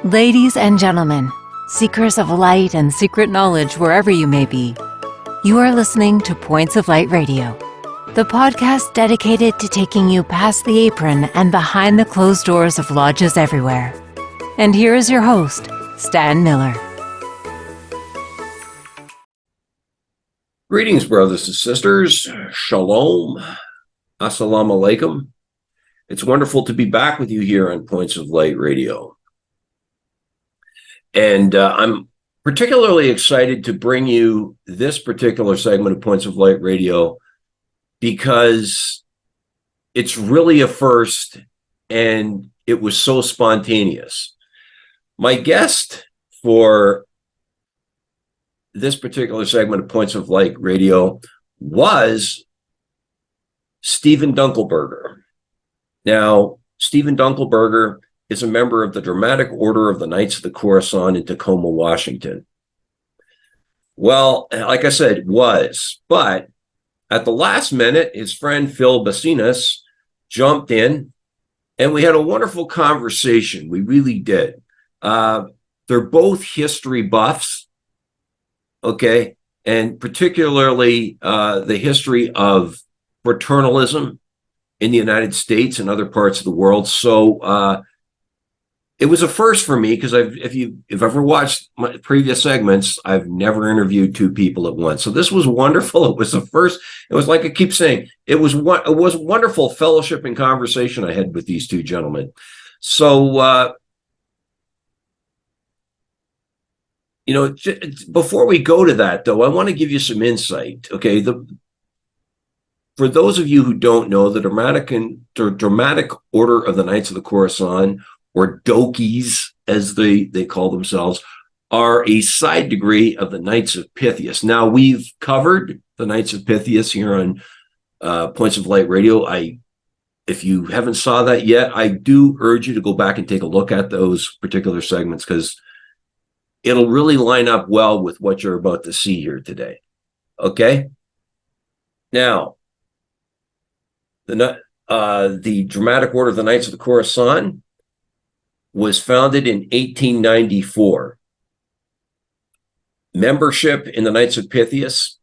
Ladies and gentlemen, seekers of light and secret knowledge wherever you may be, you are listening to Points of Light Radio, the podcast dedicated to taking you past the apron and behind the closed doors of lodges everywhere. And here is your host, Stan Miller. Greetings, brothers and sisters. Shalom. Assalamu alaikum. It's wonderful to be back with you here on Points of Light Radio. And I'm particularly excited to bring you this particular segment of Points of Light Radio because it's really a first and it was so spontaneous. My guest for this particular segment of Points of Light Radio was Stephen Dunkelberger. Now, Stephen Dunkelberger is a member of the Dramatic Order of the Knights of the Korossan in Tacoma, Washington. Well, like I said, was, but at the last minute, his friend Phil Bessenas jumped in and we had a wonderful conversation. We really did. They're both history buffs, okay, and particularly the history of fraternalism in the United States and other parts of the world. So it was a first for me because if you've ever watched my previous segments, I've never interviewed two people at once. So this was wonderful. It was the first. It was like I keep saying, it was wonderful fellowship and conversation I had with these two gentlemen. So before we go to that, though, I want to give you some insight. Okay, for those of you who don't know, the Dramatic Order of the Knights of the Korossan, or Dokeys, as they call themselves, are a side degree of the Knights of Pythias. Now, we've covered the Knights of Pythias here on Points of Light Radio. If you haven't saw that yet, I do urge you to go back and take a look at those particular segments because it'll really line up well with what you're about to see here today. Okay? Now, the Dramatic Order of the Knights of the Korossan was founded in 1894. Membership in the Knights of Pythias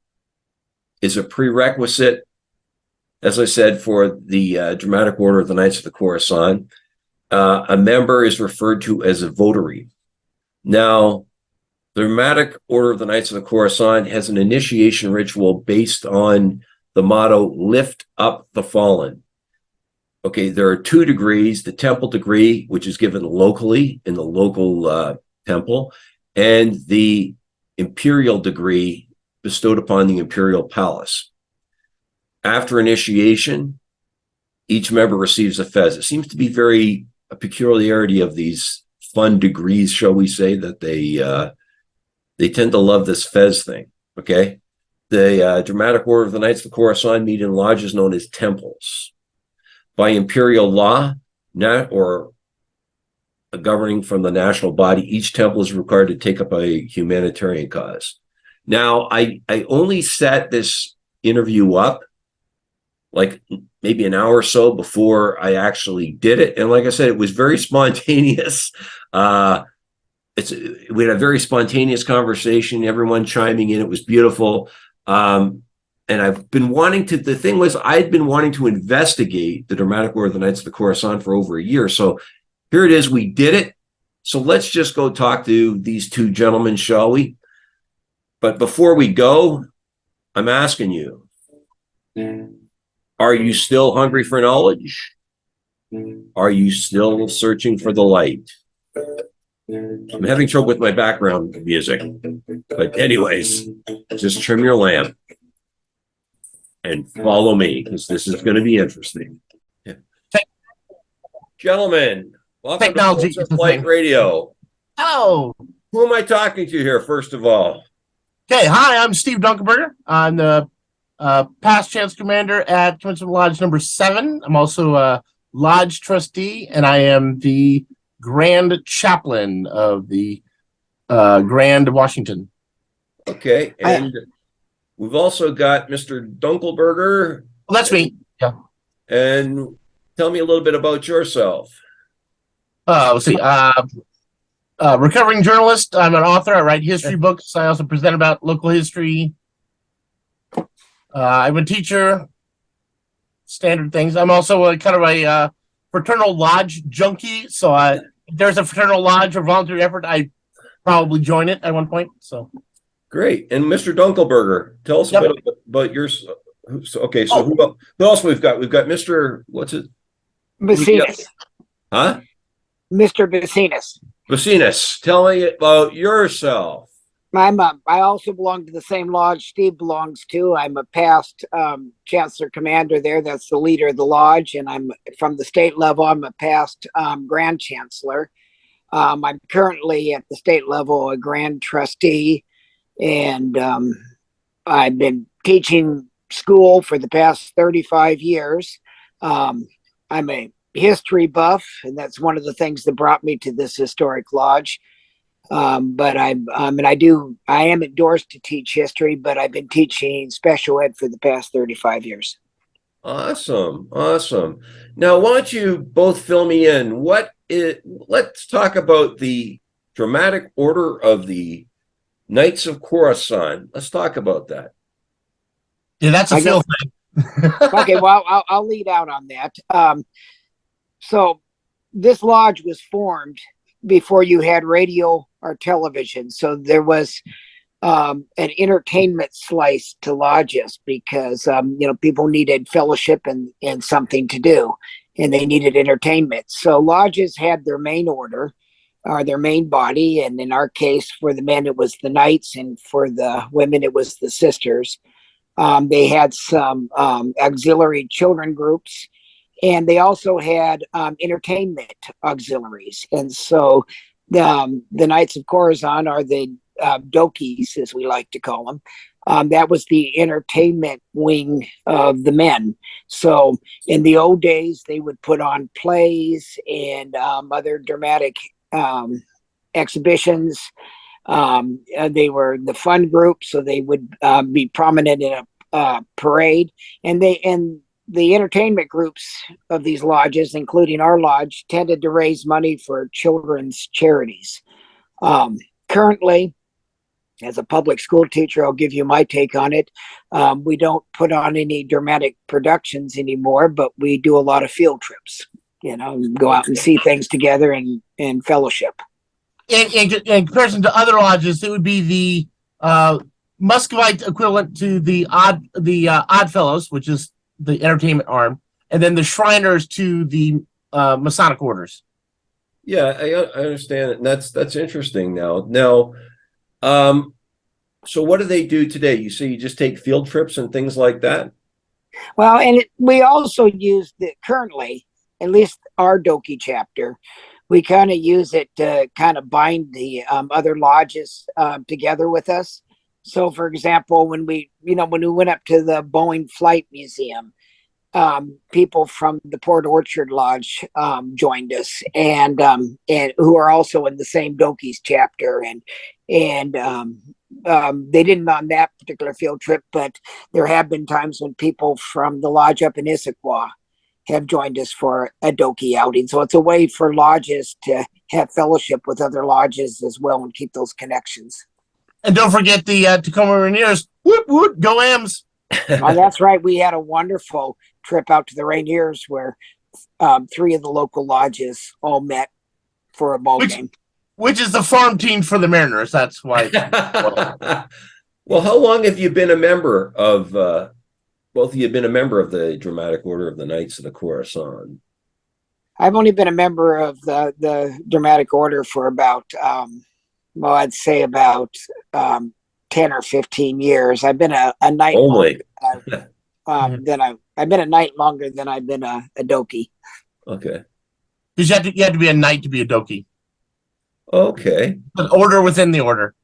is a prerequisite, as I said, for the Dramatic Order of the Knights of the Korossan. A member is referred to as a votary. Now, the Dramatic Order of the Knights of the Korossan has an initiation ritual based on the motto, lift up the fallen. Okay, there are 2 degrees, the temple degree, which is given locally in the local temple, and the imperial degree bestowed upon the imperial palace. After initiation, each member receives a fez. It seems to be a peculiarity of these fun degrees, shall we say, that they tend to love this fez thing, okay? The Dramatic Order of the Knights of the Korossan meet in lodges known as temples. By imperial law, or governing from the national body, each temple is required to take up a humanitarian cause. Now, I only set this interview up like maybe an hour or so before I actually did it. And like I said, it was very spontaneous. We had a very spontaneous conversation, everyone chiming in. It was beautiful. And I've been wanting to, the thing was, I'd been wanting to investigate the Dramatic Order of the Knights of the Korossan for over a year. So here it is, we did it. So let's just go talk to these two gentlemen, shall we? But before we go, I'm asking you, are you still hungry for knowledge? Are you still searching for the light? I'm having trouble with my background music. But anyways, just trim your lamp and follow me, because this is going to be interesting. Yeah. Gentlemen, welcome to Points of Light Radio. Hello. Who am I talking to here, first of all? Okay, hi, I'm Steve Dunkelberger. I'm the past Chance Commander at Commencement Lodge number 7. I'm also a Lodge Trustee, and I am the Grand Chaplain of the Grand Washington. Okay, and we've also got Mr. Dunkelberger. Well, that's me. Yeah. And tell me a little bit about yourself. Let's see. recovering journalist. I'm an author. I write history books. I also present about local history. I'm a teacher. Standard things. I'm also kind of a fraternal lodge junkie. So if there's a fraternal lodge or volunteer effort, I probably join it at one point. So great. And Mr. Dunkelberger, tell us a bit about yours. Okay, so who else we've got? We've got Mr. What's it? Bessenas. Huh? Mr. Bessenas. Bessenas, tell me about yourself. I also belong to the same lodge Steve belongs to. I'm a past Chancellor Commander there. That's the leader of the lodge. And I'm from the state level. I'm a past Grand Chancellor. I'm currently at the state level a Grand Trustee. And I've been teaching school for the past 35 years. I'm a history buff, and that's one of the things that brought me to this historic lodge. But I am endorsed to teach history, but I've been teaching special ed for the past 35 years. Awesome. Now, why don't you both fill me in? Let's talk about the dramatic order of the Knights of Korossan. Let's talk about that. Yeah, that's a Phil thing. Okay, well, I'll lead out on that. So this lodge was formed before you had radio or television. So there was an entertainment slice to lodges because, people needed fellowship and something to do, and they needed entertainment. So lodges had their main order or their main body. And in our case, for the men, it was the Knights, and for the women, it was the Sisters. They had some auxiliary children groups, and they also had entertainment auxiliaries. And so the Knights of Korossan are the Dokeys, as we like to call them. That was the entertainment wing of the men. So in the old days, they would put on plays and other dramatic exhibitions. They were the fun group, so they would be prominent in a parade. And the entertainment groups of these lodges, including our lodge, tended to raise money for children's charities. Currently, as a public school teacher, I'll give you my take on it. We don't put on any dramatic productions anymore, but we do a lot of field trips, go out and see things together and fellowship. In comparison to other lodges, it would be the Muscovite equivalent to the Odd Fellows, which is the entertainment arm, and then the Shriners to the Masonic orders. Yeah, I understand it. And that's interesting now. So what do they do today? You say you just take field trips and things like that? Well, and we also use currently, at least our Dokey chapter, we kind of use it to kind of bind the other lodges together with us. So, for example, when we went up to the Boeing Flight Museum, people from the Port Orchard Lodge joined us, and who are also in the same Dokeys chapter, and they didn't on that particular field trip, but there have been times when people from the lodge up in Issaquah have joined us for a Dokey outing. So it's a way for lodges to have fellowship with other lodges as well and keep those connections. And don't forget the Tacoma Rainiers. Whoop, whoop, go Ams. Oh, that's right. We had a wonderful trip out to the Rainiers where 3 of the local lodges all met for a ball game. Which is the farm team for the Mariners. That's why. Well, how long have you been a member of, both of you have been a member of the Dramatic Order of the Knights of the Korossan? I've only been a member of the Dramatic Order for about, I'd say about 10 or 15 years. I've been a knight. Only. I've been a knight longer than I've been a Dokey. Okay. Because you had to be a knight to be a Dokey. Okay. An order within the order.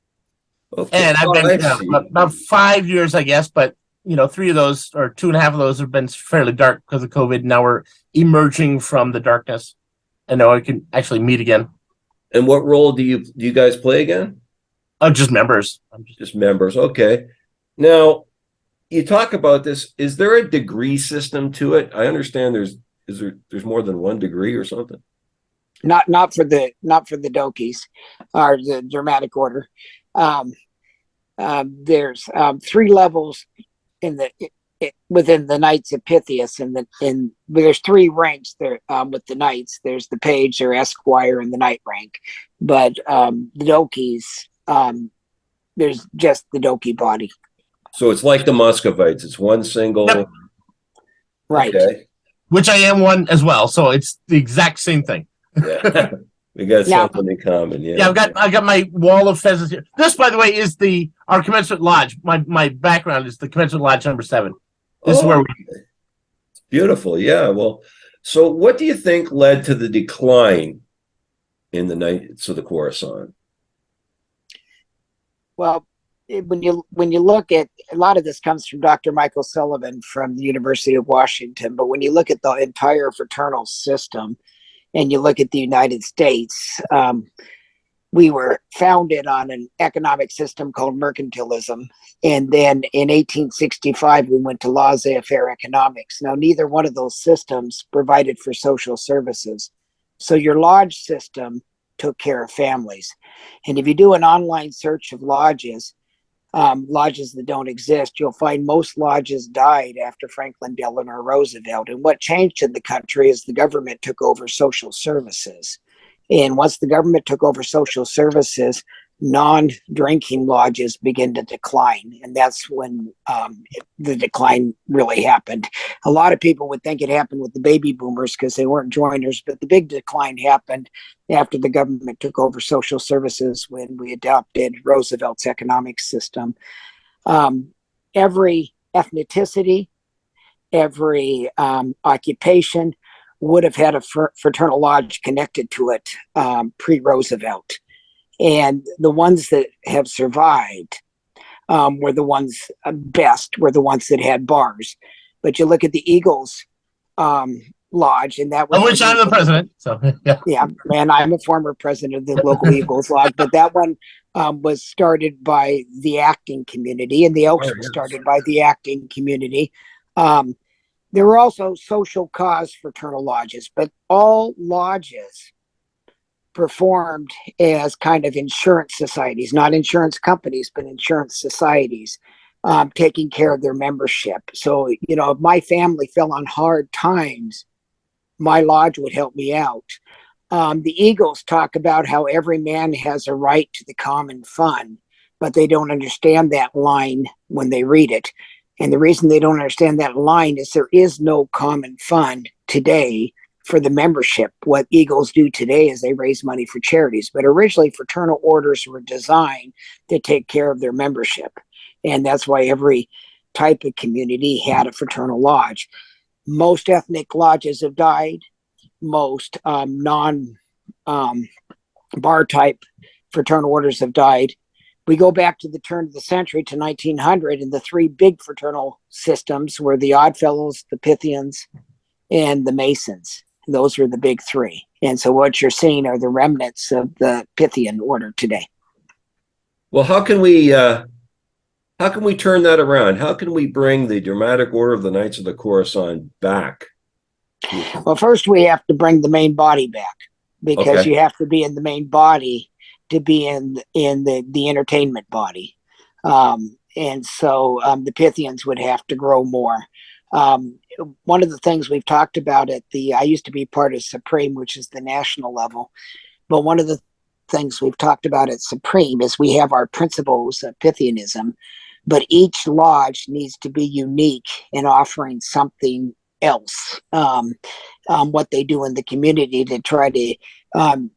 Okay. And I've been about 5 years, I guess, but 3 of those or 2.5 of those have been fairly dark because of COVID. Now we're emerging from the darkness, and now we can actually meet again. And what role do you guys play again? Just members. Just members. Okay. Now, you talk about this. Is there a degree system to it? I understand there's more than one degree or something. not for the Dokeys or the dramatic order. There's 3 levels in the within the Knights of Pythias, and there's 3 ranks there with the Knights. There's the Page, or Esquire, and the Knight rank. But the Dokeys, there's just the Dokey body. So it's like the Muscovites. It's one single. Yep. Right. Okay. Which I am one as well. So it's the exact same thing. Yeah. We got something in common. Yeah. Yeah, I got my wall of pheasants here. This, by the way, is our Commencement Lodge. My background is the Commencement Lodge number 7. This is where we. Beautiful. Yeah. Well, so what do you think led to the decline in the Knights of the Korossan? Well, when you look at, a lot of this comes from Dr. Michael Sullivan from the University of Washington, but when you look at the entire fraternal system and you look at the United States, we were founded on an economic system called mercantilism. And then in 1865, we went to laissez-faire economics. Now, neither one of those systems provided for social services. So your lodge system took care of families. And if you do an online search of lodges that don't exist, you'll find most lodges died after Franklin Delano Roosevelt. And what changed in the country is the government took over social services. And once the government took over social services, non-drinking lodges begin to decline. And that's when the decline really happened. A lot of people would think it happened with the baby boomers because they weren't joiners, but the big decline happened after the government took over social services when we adopted Roosevelt's economic system. Every ethnicity, every occupation would have had a fraternal lodge connected to it pre-Roosevelt. And the ones that have survived were the ones were the ones that had bars. But you look at the Eagles Lodge, and that was... Of which I'm the president, so yeah. Yeah, and I'm a former president of the local Eagles Lodge, but that one was started by the acting community, and the Elks was started by the acting community. There were also social cause fraternal lodges, but all lodges performed as kind of insurance societies, not insurance companies, but insurance societies, taking care of their membership. So, you know, if my family fell on hard times, my lodge would help me out. The Eagles talk about how every man has a right to the common fund, but they don't understand that line when they read it. And the reason they don't understand that line is there is no common fund today for the membership. What Eagles do today is they raise money for charities, but originally fraternal orders were designed to take care of their membership. And that's why every type of community had a fraternal lodge. Most ethnic lodges have died. Most non-bar type fraternal orders have died. We go back to the turn of the century to 1900, and the 3 big fraternal systems were the Oddfellows, the Pythians, and the Masons. Those were the big 3. And so what you're seeing are the remnants of the Pythian order today. Well, how can we turn that around? How can we bring the dramatic order of the Knights of the Korossan back? Well, first we have to bring the main body back, because you have to be in the main body to be in the entertainment body. And so the Pythians would have to grow more. One of the things we've talked about I used to be part of Supreme, which is the national level, but one of the things we've talked about at Supreme is we have our principles of Pythianism, but each lodge needs to be unique in offering something else, what they do in the community to try to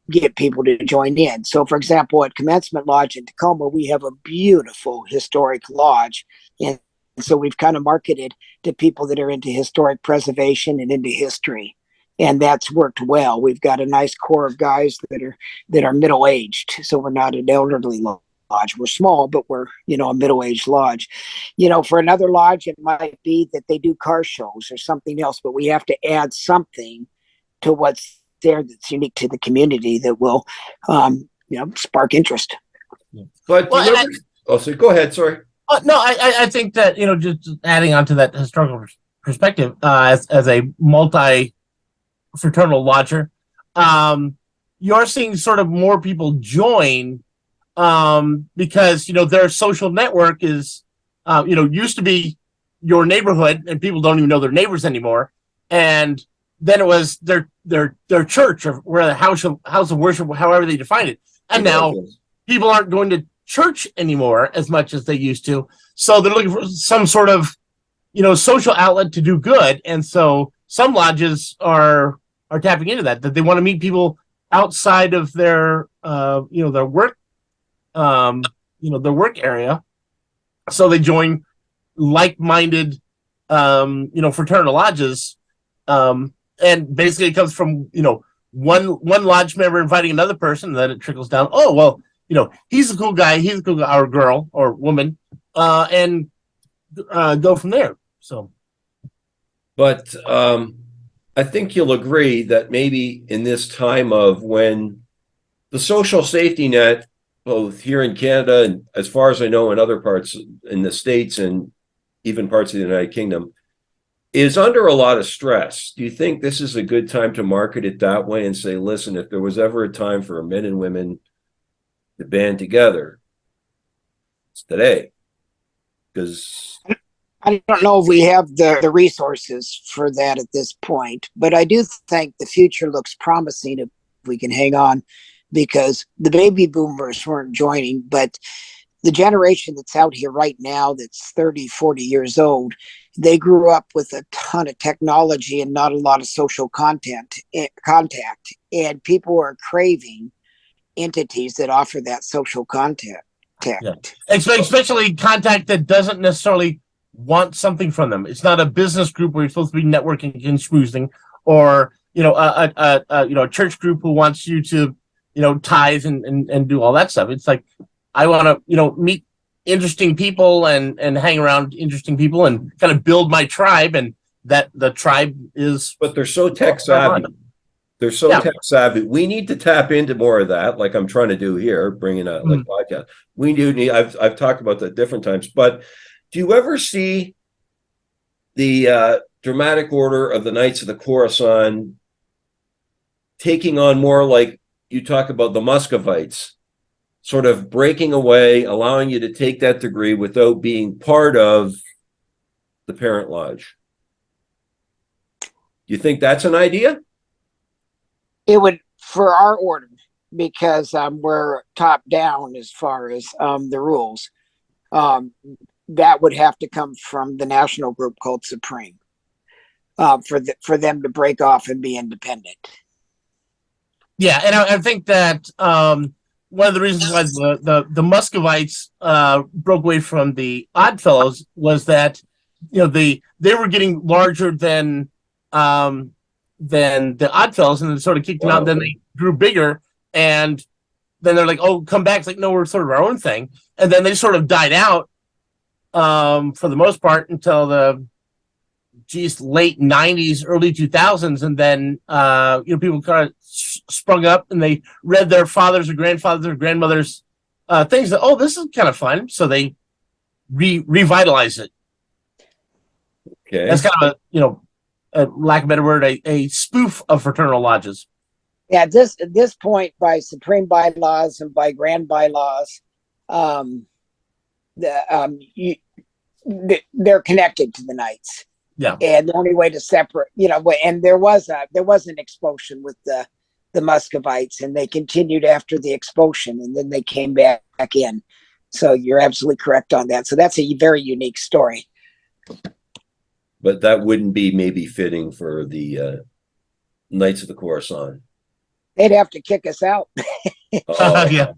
get people to join in. So, for example, at Commencement Lodge in Tacoma, we have a beautiful historic lodge, and so we've kind of marketed to people that are into historic preservation and into history, and that's worked well. We've got a nice core of guys that are middle-aged, so we're not an elderly lodge. We're small, but we're, a middle-aged lodge. For another lodge, it might be that they do car shows or something else, but we have to add something to what's there that's unique to the community that will, spark interest. But so go ahead. Sorry. No, I think that, just adding on to that historical perspective, as a multi-fraternal lodger, you're seeing sort of more people join, because their social network is, used to be your neighborhood, and people don't even know their neighbors anymore. And then it was their church, or where the house of worship, however they define it. And now people aren't going to church anymore as much as they used to. So they're looking for some sort of, social outlet to do good. And so some lodges are tapping into that they want to meet people outside of their, their work, their work area. So they join like-minded, fraternal lodges. And basically it comes from, one lodge member inviting another person, and then it trickles down. Oh, well, he's a cool guy, or girl or woman, and go from there. So, but I think you'll agree that maybe in this time of when the social safety net, both here in Canada and, as far as I know, in other parts in the States and even parts of the United Kingdom, is under a lot of stress. Do you think this is a good time to market it that way and say, listen, if there was ever a time for men and women to band together, it's today? Because I don't know if we have the resources for that at this point, but I do think the future looks promising if we can hang on, because the baby boomers weren't joining, but the generation that's out here right now that's 30, 40 years old, they grew up with a ton of technology and not a lot of social contact, and people are craving entities that offer that social contact. Yeah. Especially contact that doesn't necessarily want something from them. It's not a business group where you're supposed to be networking and schmoozing, or a church group who wants you to tithe and do all that stuff. It's like, I want to meet interesting people and hang around interesting people and kind of build my tribe, and that the tribe is. But they're so tech savvy. They're so tech savvy. We need to tap into more of that, like I'm trying to do here, bringing a podcast. We do need. I've talked about that different times. But do you ever see the dramatic order of the Knights of the Korossan taking on more, like you talk about the Muscovites, sort of breaking away, allowing you to take that degree without being part of the parent lodge? Do you think that's an idea? It would, for our order, because we're top down as far as the rules. That would have to come from the national group called Supreme, for them to break off and be independent. Yeah, and I think that one of the reasons why the Muscovites broke away from the Oddfellows was that they were getting larger than the Oddfellows, and then sort of kicked them out. And then they grew bigger, and then they're like, "Oh, come back!" It's like, no, we're sort of our own thing. And then they sort of died out for the most part until the late 90s, early 2000s, and then people kind of sprung up and they read their fathers or grandfathers or grandmothers things that, oh, this is kind of fun, so they revitalized it. Okay, that's kind of a lack of a better word, a spoof of fraternal lodges. Yeah, at this point, by Supreme bylaws and by grand bylaws, they're connected to the Knights. Yeah, and the only way to separate, and there was an expulsion with the Muscovites, and they continued after the expulsion, and then they came back in. So you're absolutely correct on that. So that's a very unique story. But that wouldn't be maybe fitting for the Knights of the Korossan. They'd have to kick us out. Yeah.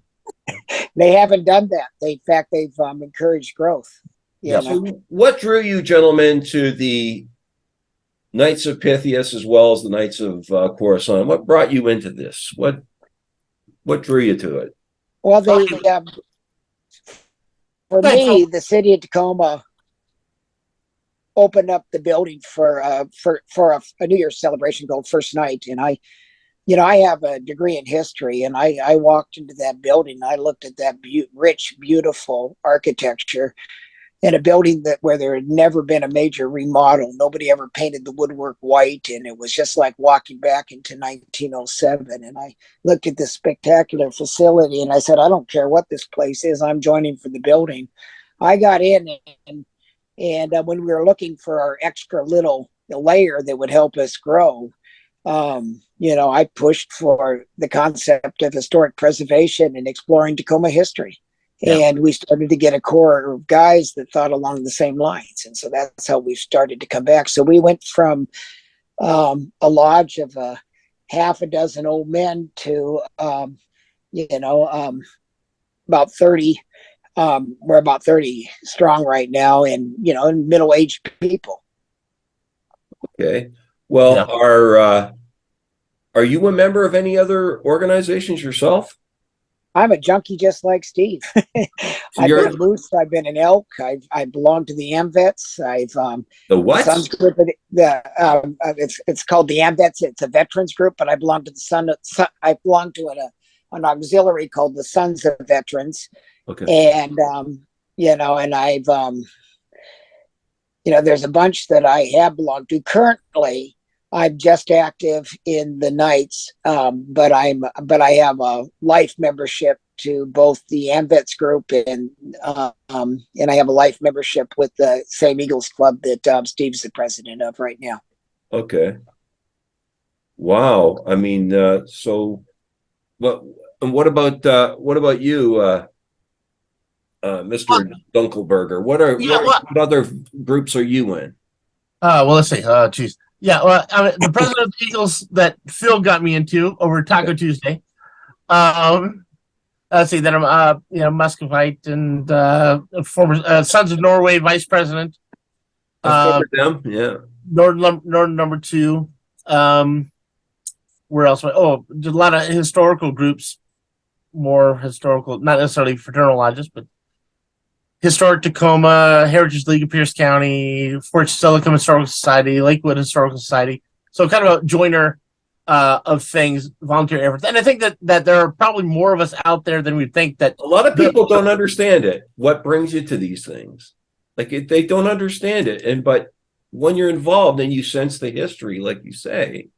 They haven't done that. In fact, they've encouraged growth. Yeah. So what drew you gentlemen to the Knights of Pythias as well as the Knights of Korossan? What brought you into this? What drew you to it? Well, for me, the city of Tacoma opened up the building for a New Year's celebration called First Night, and I have a degree in history, and I walked into that building. I looked at that rich, beautiful architecture. in a building that where there had never been a major remodel. Nobody ever painted the woodwork white, and it was just like walking back into 1907. And I looked at this spectacular facility, and I said, I don't care what this place is, I'm joining for the building. I got in, and when we were looking for our extra little layer that would help us grow, I pushed for the concept of historic preservation and exploring Tacoma history. Yeah. And we started to get a core of guys that thought along the same lines. And so that's how we started to come back. So we went from a lodge of half a dozen old men to, about 30. We're about 30 strong right now, and, middle-aged people. Okay. Well, are you a member of any other organizations yourself? I'm a junkie just like Steve. I've been a moose. I've been an elk. I belong to the AMVETS. I've the what? The Sons group. It's called the AMVETS. It's a veterans group, but I belong to the Son. I belong to an auxiliary called the Sons of Veterans. Okay. And and I've there's a bunch that I have belonged to. Currently, I'm just active in the Knights, but I have a life membership to both the AMVETS group and I have a life membership with the same Eagles Club that Steve's the president of right now. Okay. Wow. I mean, so what about you, Mr. Dunkelberger? What other groups are you in? Well, let's see. Geez. Yeah, well, the president of the Eagles that Phil got me into over Taco Tuesday. Let's see, then I'm Muscovite and former Sons of Norway vice president. Them, yeah. Northern number 2. Where else? Oh, there's a lot of historical groups, more historical, not necessarily fraternal lodges, but Historic Tacoma, Heritage League of Pierce County, Fort Silicon Historical Society, Lakewood Historical Society. So kind of a joiner of things, volunteer efforts. And I think that there are probably more of us out there than we think. That a lot of people don't understand it. What brings you to these things? They don't understand it. But when you're involved and you sense the history, like you say.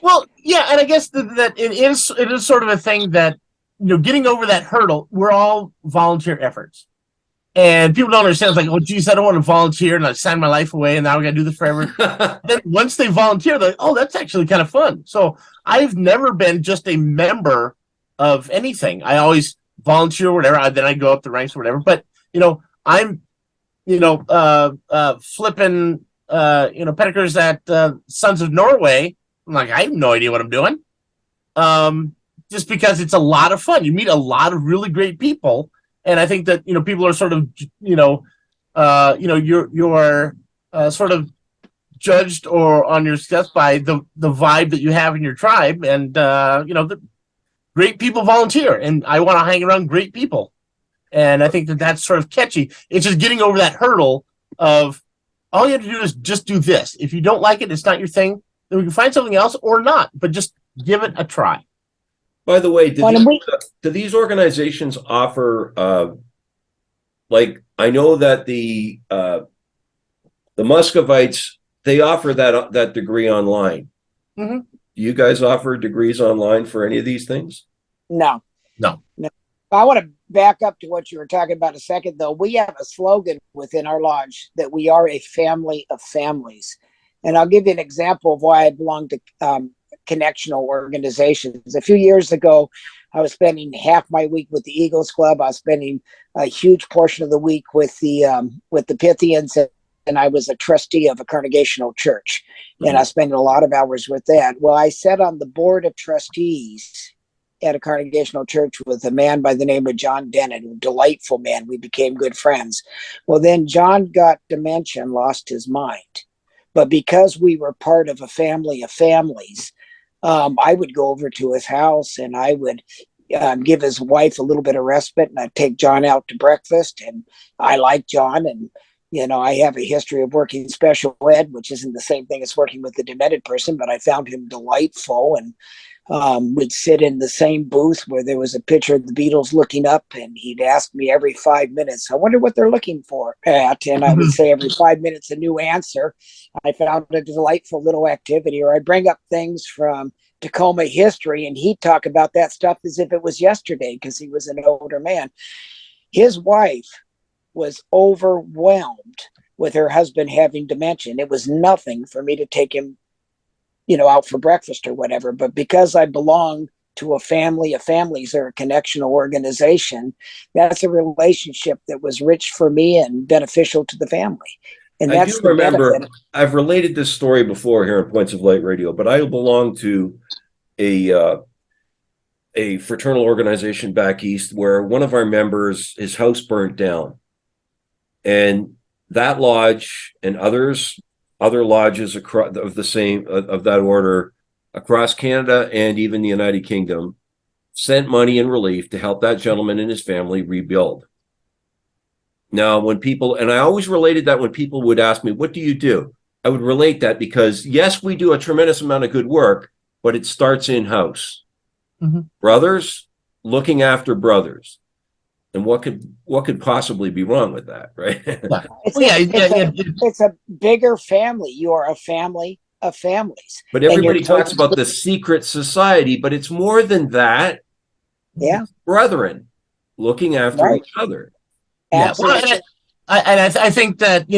Well, yeah, and I guess that it is sort of a thing that, getting over that hurdle, we're all volunteer efforts. And people don't understand. It's like, oh, geez, I don't want to volunteer and I sign my life away and now I got to do this forever. Then once they volunteer, they're like, oh, that's actually kind of fun. So I've never been just a member of anything. I always volunteer or whatever. Then I go up the ranks or whatever. But, I'm, flipping, pedicures at Sons of Norway. I'm like, I have no idea what I'm doing. Just because it's a lot of fun. You meet a lot of really great people. And I think that, people are sort of, you're sort of judged or on your success by the vibe that you have in your tribe. And, the great people volunteer, and I want to hang around great people. And I think that that's sort of catchy. It's just getting over that hurdle of all you have to do is just do this. If you don't like it, it's not your thing, then we can find something else or not, but just give it a try. By the way, do these organizations offer, I know that the Muscovites, they offer that degree online. Mm-hmm. Do you guys offer degrees online for any of these things? No. I want to back up to what you were talking about a second, though. We have a slogan within our lodge that we are a family of families. And I'll give you an example of why I belong to connectional organizations. A few years ago, I was spending half my week with the Eagles Club. I was spending a huge portion of the week with the Pythians, and I was a trustee of a congregational church. Mm-hmm. And I spent a lot of hours with that. Well, I sat on the board of trustees at a congregational church with a man by the name of John Dennett, a delightful man. We became good friends. Well, then John got dementia and lost his mind. But because we were part of a family of families, I would go over to his house and I would give his wife a little bit of respite, and I'd take John out to breakfast. And I like John, and I have a history of working special ed, which isn't the same thing as working with a demented person, but I found him delightful. And We'd sit in the same booth where there was a picture of the Beatles looking up, and he'd ask me every 5 minutes, I wonder what they're looking for at. And I would say every 5 minutes a new answer. I found it a delightful little activity. Or I'd bring up things from Tacoma history, and he'd talk about that stuff as if it was yesterday because he was an older man. His wife was overwhelmed with her husband having dementia. It was nothing for me to take him, out for breakfast or whatever. But because I belong to a families are a connection organization, that's a relationship that was rich for me and beneficial to the family. And I that's do remember, I've related this story before here on Points of Light Radio, but I belong to a fraternal organization back east where one of our members, his house burnt down. And that lodge and other lodges across of that order across Canada and even the United Kingdom sent money in relief to help that gentleman and his family rebuild. Now, and I always related that when people would ask me, what do you do? I would relate that because, yes, we do a tremendous amount of good work, but it starts in-house. Mm-hmm. Brothers looking after brothers. And what could possibly be wrong with that, right? It's a bigger family. You are a family of families. But everybody talks about the secret society, but it's more than that. Yeah. Brethren looking after each other. Yeah. Well, I think that,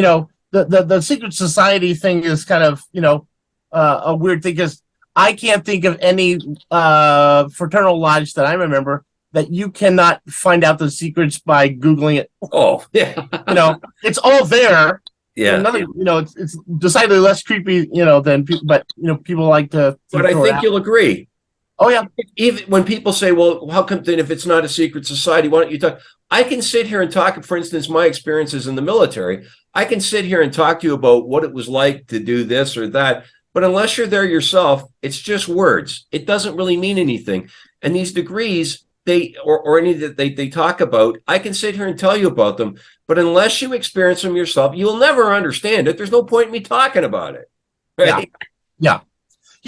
the secret society thing is kind of, a weird thing because I can't think of any fraternal lodge that I remember that you cannot find out the secrets by Googling it. Oh, yeah. It's all there. Yeah. Nothing, it's decidedly less creepy, than people, but, people like to. But I think you'll agree. Oh, yeah. Even when people say, well, how come then if it's not a secret society, why don't you talk? I can sit here and talk, for instance, my experiences in the military. I can sit here and talk to you about what it was like to do this or that. But unless you're there yourself, it's just words. It doesn't really mean anything. And these degrees, or any that they talk about, I can sit here and tell you about them, but unless you experience them yourself, you'll never understand it. There's no point in me talking about it. Right? Yeah.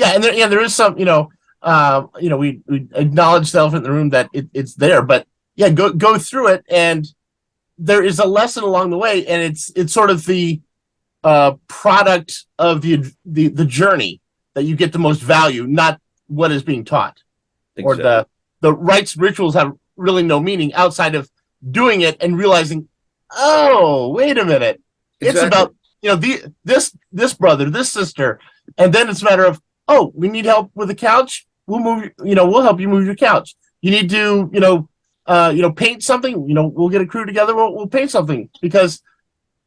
And there is some, we acknowledge the elephant in the room that it's there, but go through it, and there is a lesson along the way, and it's sort of the product of the journey that you get the most value, not what is being taught. Exactly. Or the rites and rituals have really no meaning outside of doing it and realizing, oh, wait a minute. Exactly. It's about, this brother, this sister. And then it's a matter of, oh, we need help with the couch. We'll help you move your couch. You need to, paint something, we'll get a crew together. We'll paint something because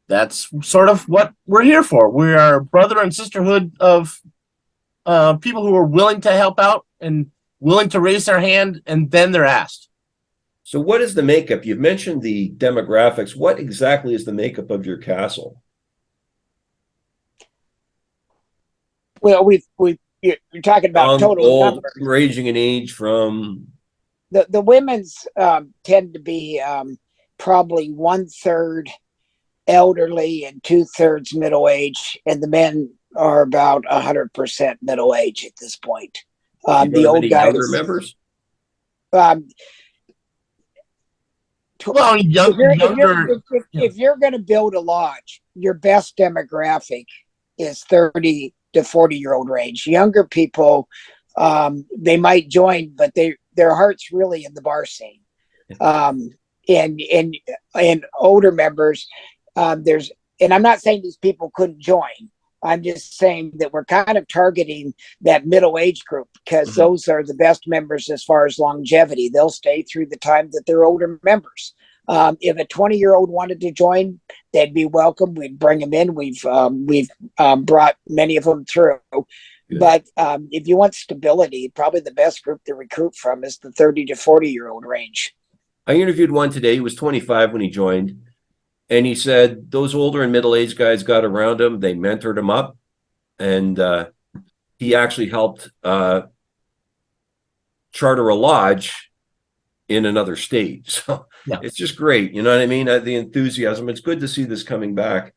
that's sort of what we're here for. We are a brother and sisterhood of people who are willing to help out and willing to raise their hand, and then they're asked. So what is the makeup? You've mentioned the demographics. What exactly is the makeup of your castle? Well, you're talking about total numbers. Ranging in age from... The women's tend to be probably 1/3 elderly and 2/3 middle age, and the men are about 100% middle age at this point. The old guys. Younger members? If you're going to build a lodge, your best demographic is 30 to 40-year-old range. Younger people, they might join, but their heart's really in the bar scene. And older members, and I'm not saying these people couldn't join. I'm just saying that we're kind of targeting that middle age group because those are the best members as far as longevity. They'll stay through the time that they're older members. If a 20-year-old wanted to join, they'd be welcome. We'd bring them in. We've brought many of them through. Good. But if you want stability, probably the best group to recruit from is the 30 to 40-year-old range. I interviewed one today. He was 25 when he joined. And he said those older and middle-aged guys got around him. They mentored him up. And he actually helped charter a lodge in another state. So It's just great. You know what I mean? The enthusiasm. It's good to see this coming back.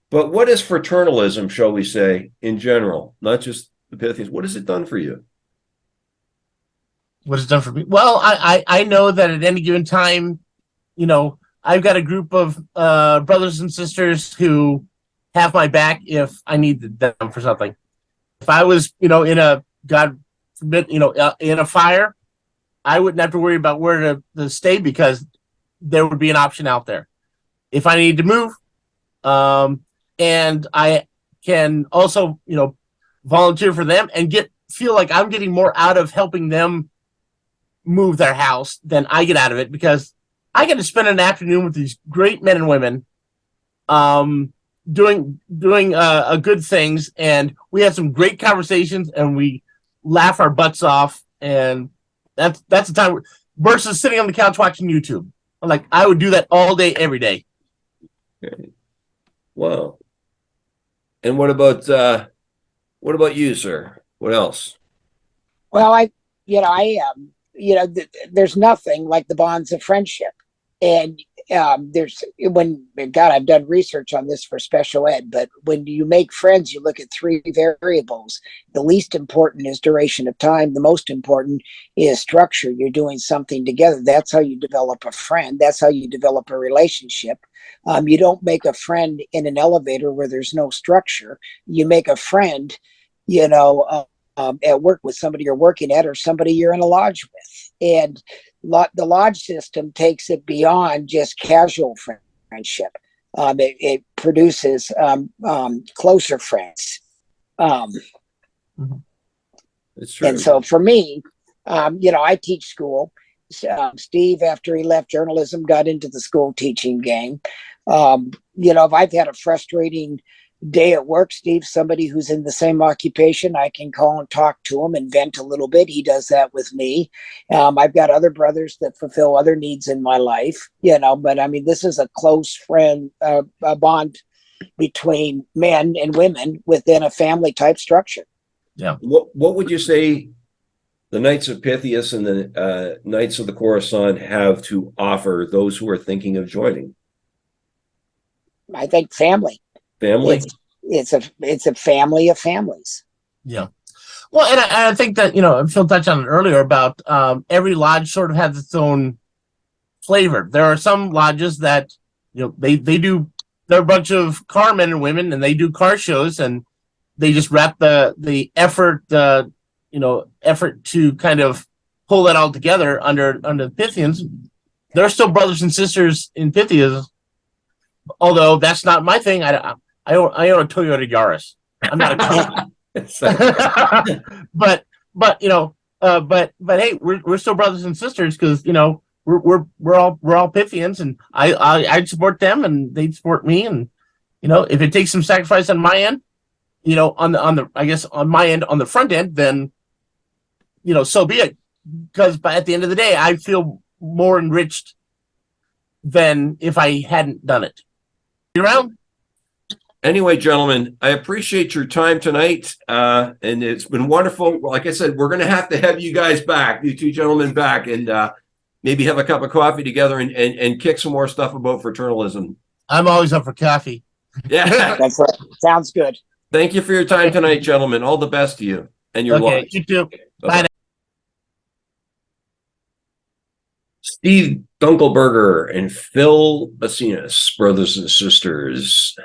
But what is fraternalism, shall we say, in general? Not just the Pythias. What has it done for you? What it's done for me? Well, I know that at any given time, I've got a group of brothers and sisters who have my back if I need them for something. If I was, in a, God forbid, in a fire, I wouldn't have to worry about where to stay because there would be an option out there. If I need to move, and I can also, volunteer for them and feel like I'm getting more out of helping them move their house than I get out of it, because I get to spend an afternoon with these great men and women, doing good things, and we have some great conversations and we laugh our butts off, and that's the time versus sitting on the couch watching YouTube. Like, I would do that all day, every day. Okay. Wow. And what about you, sir? What else? Well, there's nothing like the bonds of friendship. And I've done research on this for special ed, but when you make friends, you look at three variables. The least important is duration of time. The most important is structure. You're doing something together. That's how you develop a friend. That's how you develop a relationship. You don't make a friend in an elevator where there's no structure. You make a friend, at work with somebody you're working at or somebody you're in a lodge with. And the lodge system takes it beyond just casual friendship. It produces closer friends. It's true. And so for me, I teach school. Steve, after he left journalism, got into the school teaching game. If I've had a frustrating day at work, Steve, somebody who's in the same occupation, I can call and talk to him and vent a little bit. He does that with me. I've got other brothers that fulfill other needs in my life, but I mean, this is a close friend, a bond between men and women within a family type structure. Yeah. What would you say the Knights of Pythias and the Knights of the Korossan have to offer those who are thinking of joining? I think family. Family? It's a family of families. Yeah. Well, and I think that, Phil touched on it earlier about every lodge sort of has its own flavor. There are some lodges that, they're a bunch of car men and women, and they do car shows, and they just wrap the effort, effort to kind of pull that all together under the Pythians. There are still brothers and sisters in Pythias, although that's not my thing. I own a Toyota Yaris. I'm not a car. but hey, we're still brothers and sisters, because we're all Pythians, and I'd support them and they'd support me, and if it takes some sacrifice on my end, on my end, on the front end, then so be it, because at the end of the day, I feel more enriched than if I hadn't done it. You around? Anyway, gentlemen, I appreciate your time tonight, and it's been wonderful. Like I said, we're going to have you guys back, you two gentlemen back, and maybe have a cup of coffee together and kick some more stuff about fraternalism. I'm always up for coffee. Yeah. That's right. Sounds good. Thank you for your time tonight, gentlemen. All the best to you and your Okay, lodge. you too. Bye-bye. Bye now. Steve Dunkelberger and Phil Bessenas, brothers and sisters.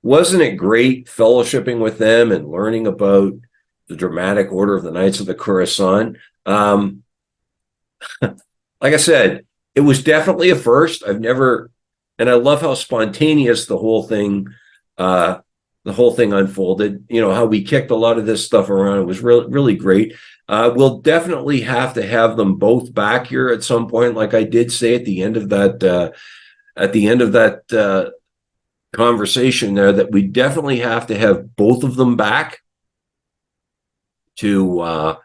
Wasn't it great fellowshipping with them and learning about the dramatic order of the Knights of the Korossan? Like I said, it was definitely a first. And I love how spontaneous the whole thing unfolded. How we kicked a lot of this stuff around. It was really, really great. We'll definitely have to have them both back here at some point. Like I did say at the end of that, conversation there, that we definitely have to have both of them back to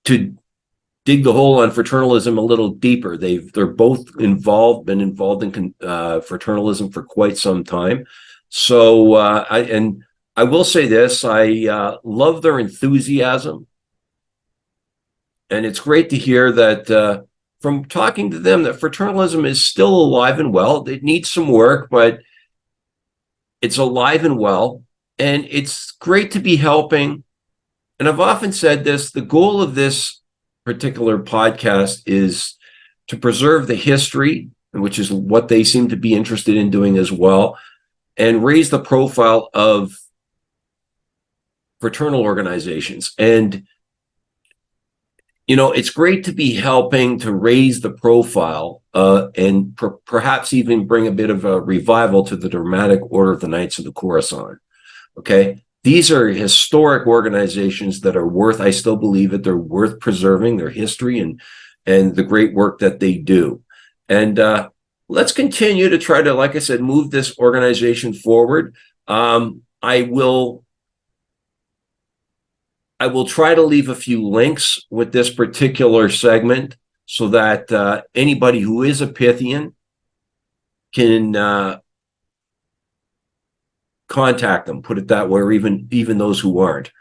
to dig the hole on fraternalism a little deeper. They're both been involved in fraternalism for quite some time. So I will say this, I love their enthusiasm, and it's great to hear that from talking to them, that fraternalism is still alive and well. It needs some work, but it's alive and well. And it's great to be helping. And I've often said this, the goal of this particular podcast is to preserve the history, which is what they seem to be interested in doing as well, and raise the profile of fraternal organizations. And, you know, it's great to be helping to raise the profile and perhaps even bring a bit of a revival to the dramatic order of the Knights of the Korossan. Okay. These are historic organizations that are worth, I still believe it, they're worth preserving their history and the great work that they do. And let's continue to try to, like I said, move this organization forward. I will try to leave a few links with this particular segment so that anybody who is a Pythian can contact them, put it that way, or even those who aren't.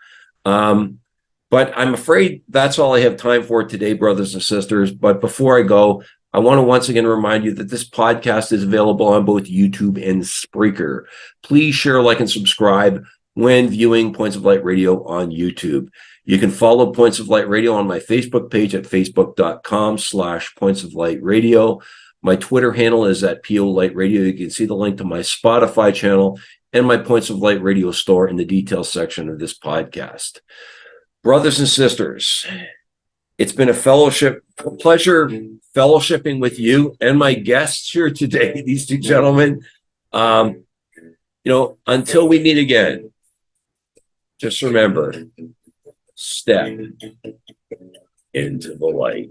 But I'm afraid that's all I have time for today, brothers and sisters. But before I go, I want to once again remind you that this podcast is available on both YouTube and Spreaker. Please share, like, and subscribe when viewing Points of Light Radio on YouTube. You can follow Points of Light Radio on my Facebook page at facebook.com/Points of Light Radio. My Twitter handle is at PO Light Radio. You can see the link to my Spotify channel and my Points of Light Radio store in the details section of this podcast. Brothers and sisters, it's been a pleasure fellowshipping with you and my guests here today, these two gentlemen. You know, until we meet again, just remember, step into the light.